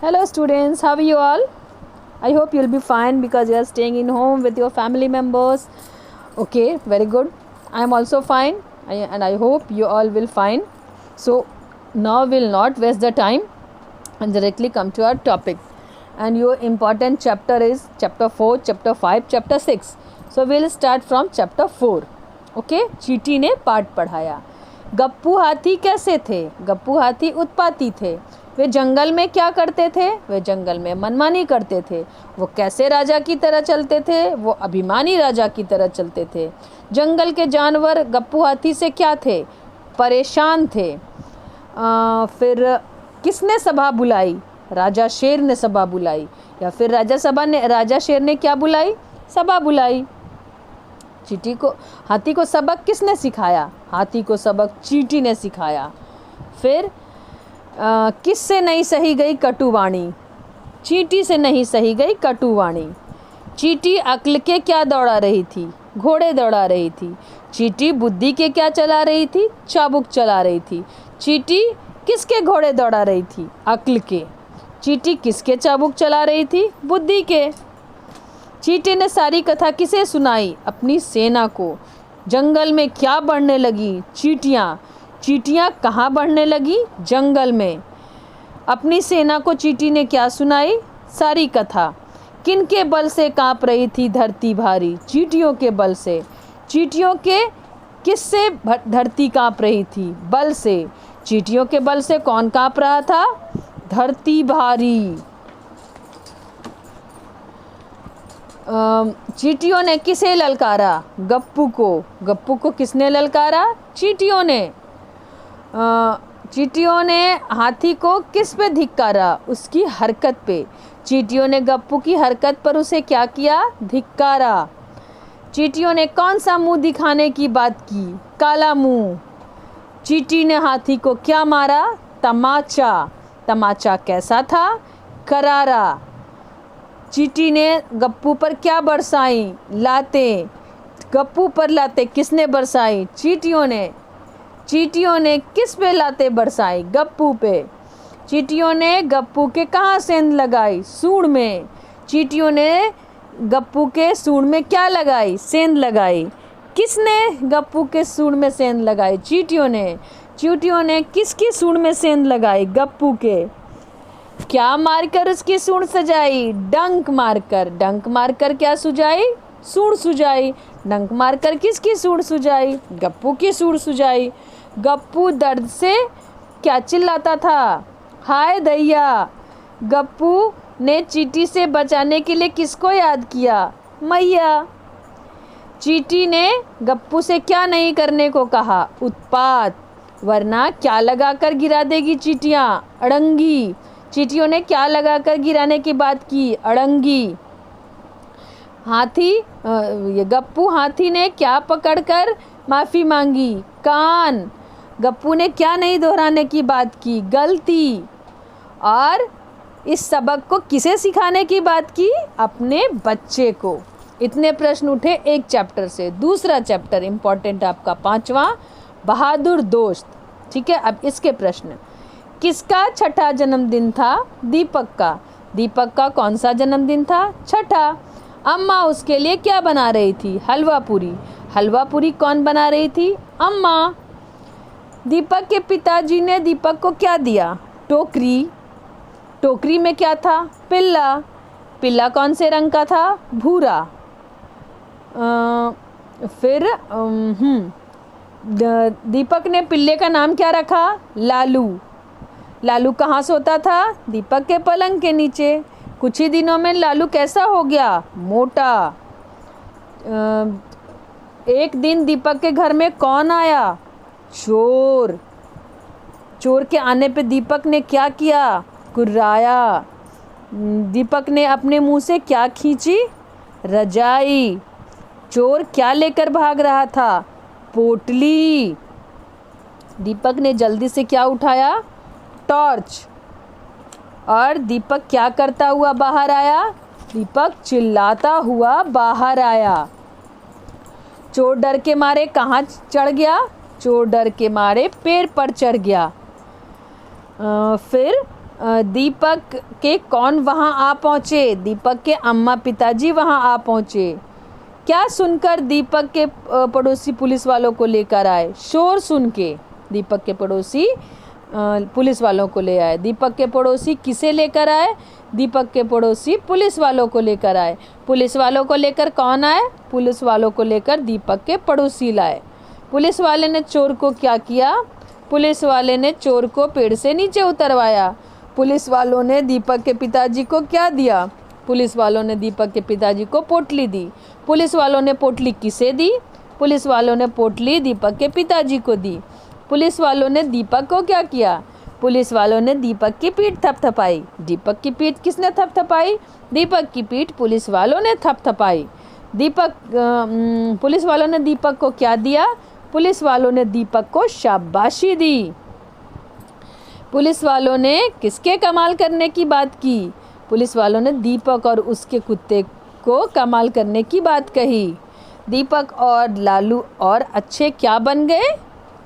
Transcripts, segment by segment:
Hello students, how are you all? I hope you'll be fine because you are staying in home with your family members. Okay, very good. I am also fine and I hope you all will fine. So now we'll not waste the time and directly come to our topic. And your important chapter is chapter 4, chapter 5, chapter 6. So we'll start from chapter 4. Okay, चींटी ने पाठ पढ़ाया। गप्पू हाथी कैसे थे? गप्पू हाथी उत्पाती थे। वे जंगल में क्या करते थे? वे जंगल में मनमानी करते थे। वो कैसे राजा की तरह चलते थे? वो अभिमानी राजा की तरह चलते थे। जंगल के जानवर गप्पू हाथी से क्या थे? परेशान थे। फिर किसने सभा बुलाई? राजा शेर ने सभा बुलाई। या फिर राजा शेर ने क्या बुलाई? सभा बुलाई। हाथी को सबक किसने सिखाया? हाथी को सबक चींटी ने सिखाया। फिर किससे नहीं सही गई कटुवाणी? चींटी से नहीं सही गई कटुवाणी। चींटी अक्ल के क्या दौड़ा रही थी? घोड़े दौड़ा रही थी। चींटी बुद्धि के क्या चला रही थी? चाबुक चला रही थी। चींटी किसके घोड़े दौड़ा रही थी? अक्ल के। चींटी किसके चाबुक चला रही थी? बुद्धि के। चींटी ने सारी कथा किसे सुनाई? अपनी सेना को। जंगल में क्या बढ़ने लगी? चींटियाँ। चींटियाँ कहाँ बढ़ने लगी? जंगल में। अपनी सेना को चींटी ने क्या सुनाई? सारी कथा। किनके बल से कांप रही थी धरती भारी? चींटियों के बल से। चींटियों के किससे धरती कांप रही थी? बल से। चींटियों के बल से कौन कांप रहा था? धरती भारी। चींटियों ने किसे ललकारा? गप्पू को। गप्पू को किसने ललकारा? चींटियों ने। चींटियों ने हाथी को किस पे धिक्कारा? उसकी हरकत पे। चींटियों ने गप्पू की हरकत पर उसे क्या किया? धिक्कारा। चींटियों ने कौन सा मुंह दिखाने की बात की? काला मुंह। चींटी ने हाथी को क्या मारा? तमाचा। तमाचा कैसा था? करारा। चींटी ने गप्पू पर क्या बरसाई? लातें। गप्पू पर लातें किसने बरसाई? चींटियों ने। चींटियों ने किस पे लातें बरसाई? गप्पू पे। चींटियों ने गप्पू के कहाँ सेंध लगाई? सूंड में। चींटियों ने गप्पू के सूंड में क्या लगाई? सेंध लगाई। किसने गप्पू के सूंड में सेंध लगाई? चींटियों ने। चींटियों ने किसकी सूंड में सेंध लगाई? गप्पू के। क्या मारकर उसकी सूंड सजाई? डंक मारकर। डंक मारकर क्या सुझाई? सूंड सुझाई। डंक मारकर किसकी सूंड सुझाई? गप्पू की सूंड सुझाई। गप्पू दर्द से क्या चिल्लाता था? हाय दैया। गप्पू ने चींटी से बचाने के लिए किसको याद किया? मैया। चींटी ने गप्पू से क्या नहीं करने को कहा? उत्पात। वरना क्या लगाकर गिरा देगी चींटियाँ? अड़ंगी। चींटियों ने क्या लगाकर गिराने की बात की? अड़ंगी। गप्पू हाथी ने क्या पकड़कर माफ़ी मांगी? कान। गप्पू ने क्या नहीं दोहराने की बात की? गलती। और इस सबक को किसे सिखाने की बात की? अपने बच्चे को। इतने प्रश्न उठे एक चैप्टर से। दूसरा चैप्टर इम्पोर्टेंट आपका 5वां, बहादुर दोस्त। ठीक है, अब इसके प्रश्न। किसका छठा जन्मदिन था? दीपक का। दीपक का कौन सा जन्मदिन था? छठा। अम्मा उसके लिए क्या बना रही थी? हलवा पूरी। हलवा पूरी कौन बना रही थी? अम्मा। दीपक के पिताजी ने दीपक को क्या दिया? टोकरी। टोकरी में क्या था? पिल्ला। पिल्ला कौन से रंग का था? भूरा। दीपक ने पिल्ले का नाम क्या रखा? लालू। लालू कहाँ सोता था? दीपक के पलंग के नीचे। कुछ ही दिनों में लालू कैसा हो गया? मोटा। एक दिन दीपक के घर में कौन आया? चोर। चोर के आने पे दीपक ने क्या किया? कुर्राया। दीपक ने अपने मुंह से क्या खींची? रजाई। चोर क्या लेकर भाग रहा था? पोटली। दीपक ने जल्दी से क्या उठाया? टॉर्च। और दीपक क्या करता हुआ बाहर आया? दीपक चिल्लाता हुआ बाहर आया। चोर डर के मारे कहाँ चढ़ गया? चोर डर के मारे पेड़ पर चढ़ गया। फिर दीपक के कौन वहाँ आ पहुँचे? दीपक के अम्मा पिताजी वहाँ आ पहुँचे। क्या सुनकर दीपक के पड़ोसी पुलिस वालों को लेकर आए? शोर सुन के दीपक के पड़ोसी पुलिस वालों को ले आए। दीपक के पड़ोसी किसे लेकर आए? दीपक के पड़ोसी पुलिस वालों को लेकर आए। पुलिस वालों को लेकर कौन आए? पुलिस वालों को लेकर दीपक के पड़ोसी लाए। पुलिस वाले ने चोर को क्या किया? पुलिस वाले ने चोर को पेड़ से नीचे उतरवाया। पुलिस वालों ने दीपक के पिताजी को क्या दिया? पुलिस वालों ने दीपक के पिताजी को पोटली दी। पुलिस वालों ने पोटली किसे दी? पुलिस वालों ने पोटली दीपक के पिताजी को दी। पुलिस वालों ने दीपक को क्या किया? पुलिस वालों ने दीपक की पीठ थपथपाई। दीपक की पीठ किसने थपथपाई? दीपक की पीठ पुलिस वालों ने थपथपाई। पुलिस वालों ने दीपक को क्या दिया? पुलिस वालों ने दीपक को शाबाशी दी। पुलिस वालों ने किसके कमाल करने की बात की? पुलिस वालों ने दीपक और उसके कुत्ते को कमाल करने की बात कही। दीपक और लालू और अच्छे क्या बन गए?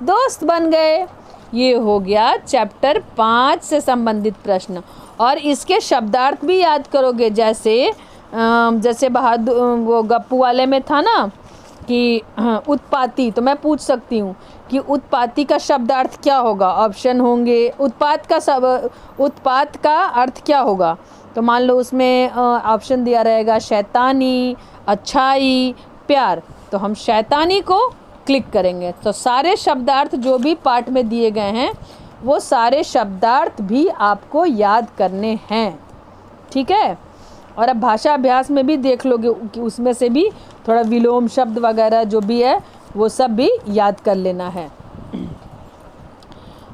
दोस्त बन गए। ये हो गया चैप्टर 5 से संबंधित प्रश्न। और इसके शब्दार्थ भी याद करोगे, जैसे बहादुर वो गप्पू वाले में था ना कि उत्पाती, तो मैं पूछ सकती हूँ कि उत्पाती का शब्दार्थ क्या होगा? ऑप्शन होंगे। उत्पात का अर्थ क्या होगा? तो मान लो उसमें ऑप्शन दिया रहेगा शैतानी, अच्छाई, प्यार। तो हम शैतानी को क्लिक करेंगे। तो सारे शब्दार्थ जो भी पाठ में दिए गए हैं वो सारे शब्दार्थ भी आपको याद करने हैं, ठीक है। और अब भाषा अभ्यास में भी देख लोगे कि उसमें से भी थोड़ा विलोम शब्द वगैरह जो भी है वो सब भी याद कर लेना है।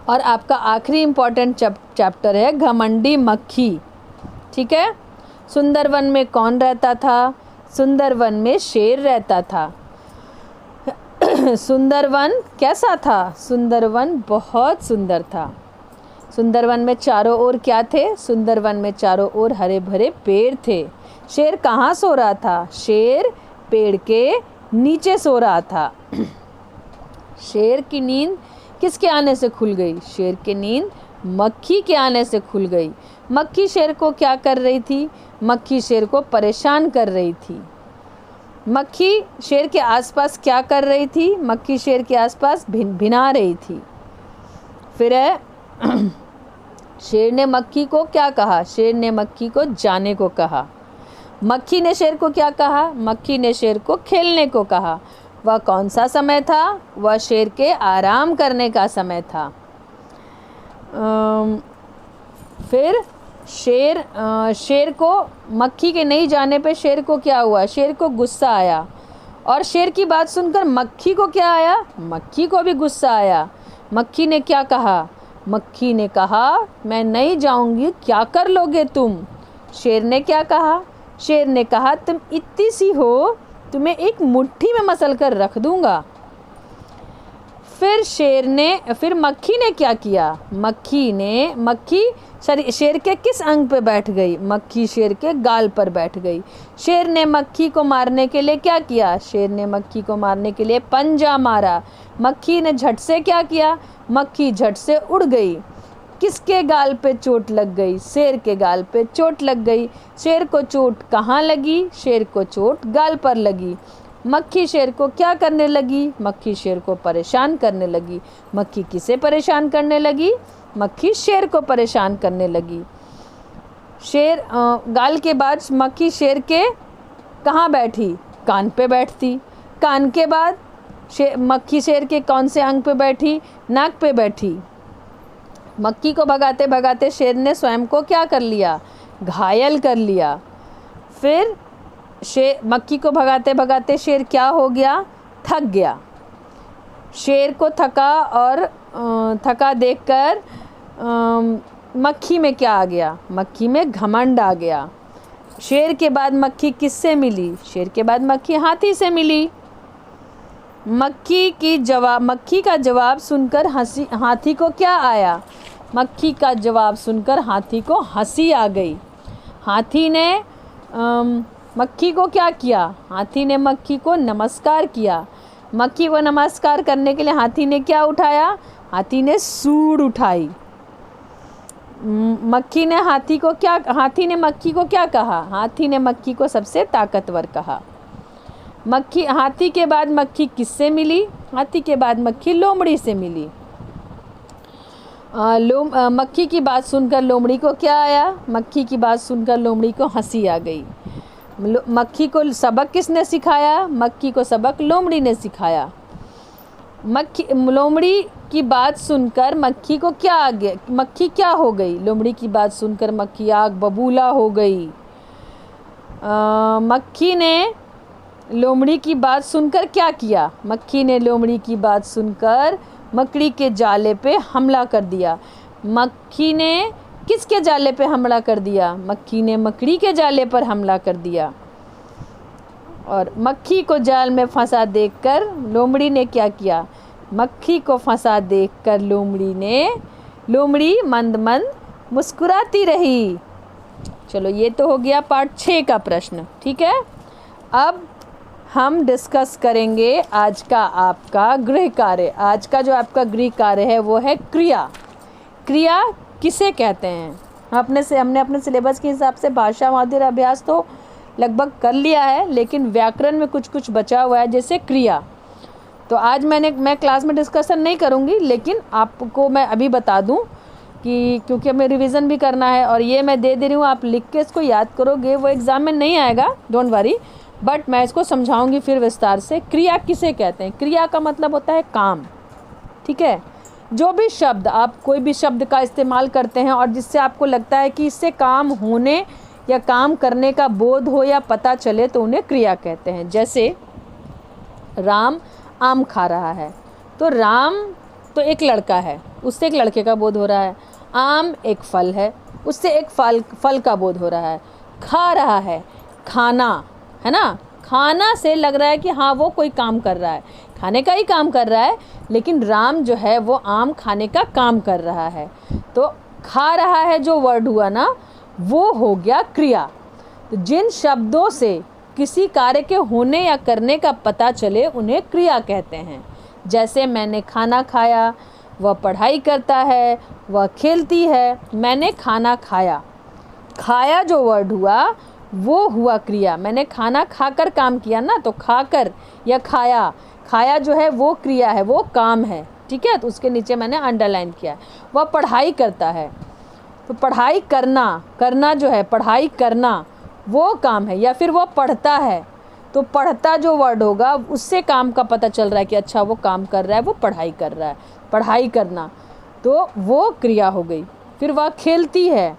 और आपका आखिरी इम्पॉर्टेंट चैप्टर है घमंडी मक्खी, ठीक है। सुंदरवन में कौन रहता था? सुंदरवन में शेर रहता था। सुंदरवन कैसा था? सुंदरवन बहुत सुंदर था। सुंदरवन में चारों ओर क्या थे? सुंदरवन में चारों ओर हरे भरे पेड़ थे। शेर कहाँ सो रहा था? शेर पेड़ के नीचे सो रहा था। शेर की नींद किसके आने से खुल गई? शेर की नींद मक्खी के आने से खुल गई। मक्खी शेर को क्या कर रही थी? मक्खी शेर को परेशान कर रही थी। मक्खी शेर के आसपास क्या कर रही थी? मक्खी शेर के आसपास भिना रही थी। फिर है शेर ने मक्खी को क्या कहा? शेर ने मक्खी को जाने को कहा। मक्खी ने शेर को क्या कहा? मक्खी ने शेर को खेलने को कहा। वह कौन सा समय था? वह शेर के आराम करने का समय था। फिर शेर को मक्खी के नहीं जाने पे शेर को क्या हुआ? शेर को गुस्सा आया। और शेर की बात सुनकर मक्खी को क्या आया? मक्खी को भी गुस्सा आया। मक्खी ने क्या कहा? मक्खी ने कहा मैं नहीं जाऊंगी, क्या कर लोगे तुम? शेर ने क्या कहा? शेर ने कहा तुम इतनी सी हो, तुम्हें एक मुट्ठी में मसल कर रख दूंगा। फिर मक्खी ने क्या किया? मक्खी शेर के किस अंग पे बैठ गई? मक्खी शेर के गाल पर बैठ गई। शेर ने मक्खी को मारने के लिए क्या किया? शेर ने मक्खी को मारने के लिए पंजा मारा। मक्खी ने झट से क्या किया? मक्खी झट से उड़ गई। किसके गाल पे चोट लग गई? शेर के गाल पे चोट लग गई। शेर को चोट कहाँ लगी? शेर को चोट गाल पर लगी। मक्खी शेर को क्या करने लगी? मक्खी शेर को परेशान करने लगी। मक्खी किसे परेशान करने लगी? मक्खी शेर को परेशान करने लगी। गाल के बाद मक्खी शेर के कहाँ बैठी? कान पे बैठती। कान के बाद मक्खी शेर के कौन से अंग पे बैठी? नाक पे बैठी। मक्खी को भगाते भगाते शेर ने स्वयं को क्या कर लिया? घायल कर लिया। फिर मक्खी को भगाते भगाते शेर क्या हो गया? थक गया। शेर को थका देखकर मक्खी में क्या आ गया? मक्खी में घमंड आ गया। शेर के बाद मक्खी किससे मिली? शेर के बाद मक्खी हाथी से मिली। मक्खी का जवाब सुनकर हाथी को क्या आया? मक्खी का जवाब सुनकर हाथी को हंसी आ गई। हाथी ने मक्खी को क्या किया? हाथी ने मक्खी को नमस्कार किया। मक्खी को नमस्कार करने के लिए हाथी ने क्या उठाया? हाथी ने सूंड उठाई। हाथी ने मक्खी को क्या कहा? हाथी ने मक्खी को सबसे ताकतवर कहा। हाथी के बाद मक्खी किससे मिली? हाथी के बाद मक्खी लोमड़ी से मिली। मक्खी की बात सुनकर लोमड़ी को क्या आया? मक्खी की बात सुनकर लोमड़ी को हंसी आ गई। मक्खी को सबक किसने सिखाया? मक्खी को सबक लोमड़ी ने सिखाया। लोमड़ी की बात सुनकर मक्खी को क्या आ गया? मक्खी क्या हो गई? लोमड़ी की बात सुनकर मक्खी आग बबूला हो गई। मक्खी ने लोमड़ी की बात सुनकर क्या किया? मक्खी ने लोमड़ी की बात सुनकर मकड़ी के जाले पे हमला कर दिया। मक्खी ने किसके जाले पे हमला कर दिया? मक्खी ने मकड़ी के जाले पर हमला कर दिया। और मक्खी को जाल में फंसा देखकर लोमड़ी ने क्या किया? मक्खी को फंसा देखकर लोमड़ी मंद मंद मुस्कुराती रही। चलो, ये तो हो गया पार्ट 6 का प्रश्न। ठीक है, अब हम डिस्कस करेंगे आज का आपका गृह कार्य। आज का जो आपका गृह कार्य है वो है क्रिया। क्रिया किसे कहते हैं? हमने अपने सिलेबस के हिसाब से भाषा माध्य अभ्यास तो लगभग कर लिया है, लेकिन व्याकरण में कुछ बचा हुआ है, जैसे क्रिया। तो आज मैं क्लास में डिस्कशन नहीं करूँगी, लेकिन आपको मैं अभी बता दूँ कि क्योंकि हमें रिवीजन भी करना है और ये मैं दे रही हूँ, आप लिख के इसको याद करोगे, वो एग्ज़ाम में नहीं आएगा, डोंट वरी, बट मैं इसको समझाऊंगी फिर विस्तार से। क्रिया किसे कहते हैं? क्रिया का मतलब होता है काम। ठीक है, जो भी शब्द आप कोई भी शब्द का इस्तेमाल करते हैं और जिससे आपको लगता है कि इससे काम होने या काम करने का बोध हो या पता चले, तो उन्हें क्रिया कहते हैं। जैसे राम आम खा रहा है, तो राम तो एक लड़का है, उससे एक लड़के का बोध हो रहा है। आम एक फल है, उससे एक फल का बोध हो रहा है। खा रहा है, खाना है ना, खाना से लग रहा है कि हाँ वो कोई काम कर रहा है, खाने का ही काम कर रहा है, लेकिन राम जो है वो आम खाने का काम कर रहा है। तो खा रहा है जो वर्ड हुआ ना, वो हो गया क्रिया। तो जिन शब्दों से किसी कार्य के होने या करने का पता चले, उन्हें क्रिया कहते हैं। जैसे मैंने खाना खाया, वह पढ़ाई करता है, वह खेलती है। मैंने खाना खाया, खाया जो वर्ड हुआ वो हुआ क्रिया। मैंने खाना खाकर काम किया ना, तो खाकर या खाया जो है वो क्रिया है, वो काम है। ठीक है, तो उसके नीचे मैंने अंडरलाइन किया। वह पढ़ाई करता है, तो पढ़ाई करना जो है, पढ़ाई करना वो काम है। या फिर वो पढ़ता है, तो पढ़ता जो वर्ड होगा उससे काम का पता चल रहा है कि अच्छा वो काम कर रहा है, वो पढ़ाई कर रहा है। पढ़ाई करना तो वो क्रिया हो गई। फिर वह खेलती है,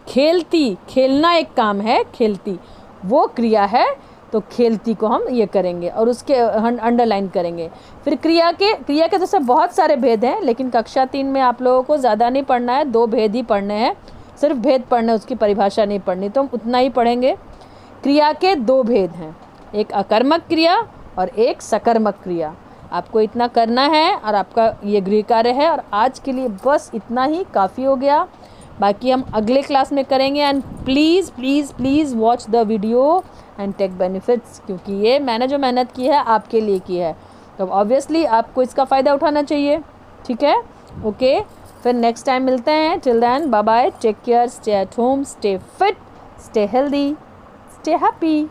खेलना एक काम है, खेलती वो क्रिया है, तो खेलती को हम ये करेंगे और उसके अंडरलाइन करेंगे। फिर क्रिया के जैसे बहुत सारे भेद हैं, लेकिन कक्षा 3 में आप लोगों को ज़्यादा नहीं पढ़ना है, 2 भेद ही पढ़ने हैं, सिर्फ भेद पढ़ने, उसकी परिभाषा नहीं पढ़नी, तो हम उतना ही पढ़ेंगे। क्रिया के 2 भेद हैं, एक अकर्मक क्रिया और एक सकर्मक क्रिया। आपको इतना करना है और आपका ये गृह कार्य है। और आज के लिए बस इतना ही काफ़ी हो गया, बाकी हम अगले क्लास में करेंगे। And please please please watch the video and take benefits, क्योंकि ये मैंने जो मेहनत की है आपके लिए की है, तो ऑब्वियसली आपको इसका फ़ायदा उठाना चाहिए। ठीक है, ओके, फिर नेक्स्ट टाइम मिलते हैं। Till then, bye bye, take care, stay at home, stay fit, stay healthy, stay happy.